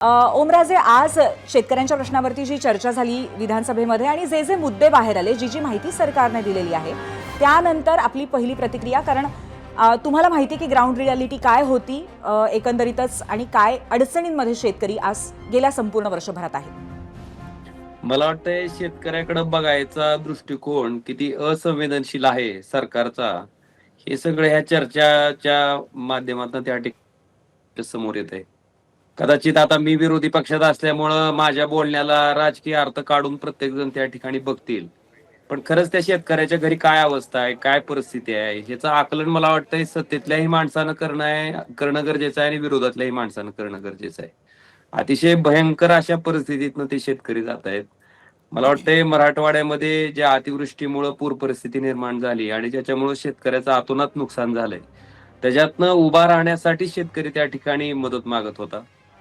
ओमराजे, आज शेतकऱ्यांच्या प्रश्नावरती जी चर्चा झाली विधानसभेमध्ये आणि जे जे मुद्दे बाहेर आले, जी माहिती सरकारने दिलेली आहे, त्यानंतर आपली पहिली प्रतिक्रिया, कारण तुम्हाला माहिती की ग्राउंड रियालिटी काय होती एकंदरीतच आणि काय अडचणींमध्ये शेतकरी आज गेल्या संपूर्ण वर्षभरात आहे. मला वाटतंय शेतकऱ्याकडे बघायचा दृष्टिकोन किती असंवेदनशील आहे सरकारचा, हे सगळं ह्या चर्चाच्या माध्यमातून त्या ठिकाणी समोर येत आहे. कदाचित आता मी विरोधी पक्षात असल्यामुळं माझ्या बोलण्याला राजकीय अर्थ काढून प्रत्येक जण त्या ठिकाणी बघतील. पण खरंच त्या शेतकऱ्याच्या घरी काय अवस्था आहे, काय परिस्थिती आहे, ह्याचं आकलन मला वाटतंय सत्तेतल्याही माणसानं करणं गरजेचं आहे आणि विरोधातल्याही माणसानं करणं गरजेचं आहे. अतिशय भयंकर अशा परिस्थितीतनं ते शेतकरी जात आहेत. मला वाटतंय मराठवाड्यामध्ये ज्या अतिवृष्टीमुळे पूर परिस्थिती निर्माण झाली आणि ज्याच्यामुळे शेतकऱ्याचं अतोनात नुकसान झालंय, त्याच्यातनं उभा राहण्यासाठी शेतकरी त्या ठिकाणी मदत मागत होता.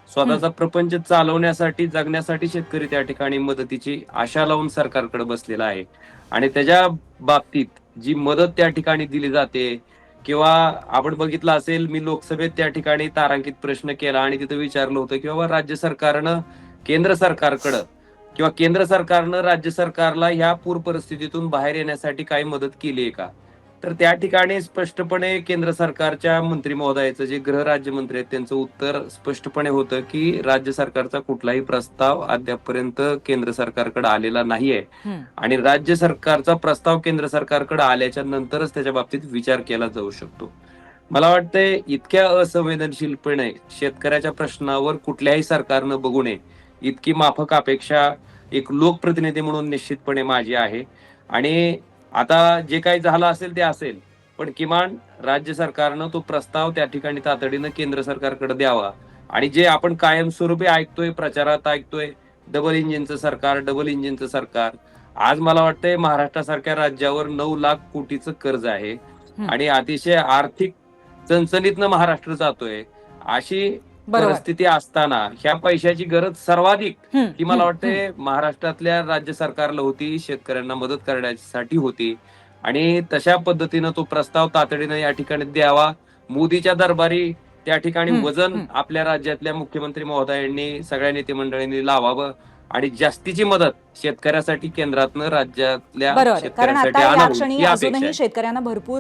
स्वतःचा प्रपंच चालवण्यासाठी, जगण्यासाठी शेतकरी त्या ठिकाणी मदतीची आशा लावून सरकारकडे बसलेला आहे. आणि त्याच्या बाबतीत जी मदत त्या ठिकाणी दिली जाते, किंवा आपण बघितलं असेल, मी लोकसभेत त्या ठिकाणी तारांकित प्रश्न केला आणि तिथं विचारलं होतं की बाबा राज्य सरकारनं केंद्र सरकारकडं किंवा केंद्र सरकारनं राज्य सरकारला ह्या पूर परिस्थितीतून बाहेर येण्यासाठी काही मदत केली आहे का? तर त्या ठिकाणी स्पष्टपणे केंद्र सरकारच्या मंत्री महोदयाचं, जे गृह राज्यमंत्री आहेत, त्यांचं उत्तर स्पष्टपणे होतं की राज्य सरकारचा कुठलाही प्रस्ताव अद्यापपर्यंत केंद्र सरकारकडे आलेला नाहीये आणि राज्य सरकारचा प्रस्ताव केंद्र सरकारकडे आल्याच्या नंतरच त्याच्या बाबतीत विचार केला जाऊ शकतो. मला वाटतंय इतक्या असंवेदनशीलपणे शेतकऱ्याच्या प्रश्नावर कुठल्याही सरकारनं बघू नये, इतकी माफक अपेक्षा एक लोकप्रतिनिधी म्हणून निश्चितपणे माझी आहे. आणि आता जे काही झालं असेल ते असेल, पण किमान राज्य सरकारनं तो प्रस्ताव त्या ठिकाणी तातडीनं केंद्र सरकारकडे द्यावा. आणि जे आपण कायमस्वरूपी ऐकतोय, प्रचारात ऐकतोय, डबल इंजिनचं सरकार, डबल इंजिनचं सरकार, आज मला वाटतंय महाराष्ट्रासारख्या राज्यावर 9 लाख कोटीचं कर्ज आहे आणि अतिशय आर्थिक चणचणीतनं महाराष्ट्र जातोय. अशी परिस्थिती असताना ह्या पैशाची गरज सर्वाधिक ही मला वाटते महाराष्ट्रातल्या राज्य सरकारला होती, शेतकऱ्यांना मदत करण्यासाठी होती. आणि तशा पद्धतीनं तो प्रस्ताव तातडीनं या ठिकाणी द्यावा. मोदीच्या दरबारी त्या ठिकाणी वजन आपल्या राज्यातल्या मुख्यमंत्री महोदयांनी, सगळ्या नेते मंडळींनी लावावं आणि जास्तीची मदत शेतकऱ्यासाठी केंद्रातनं राज्यातल्या बरोबर, कारण शेतकऱ्यांसाठी आता या आणावी क्षणी ही अपेक्षा अजूनही आहे. शेतकऱ्यांना भरपूर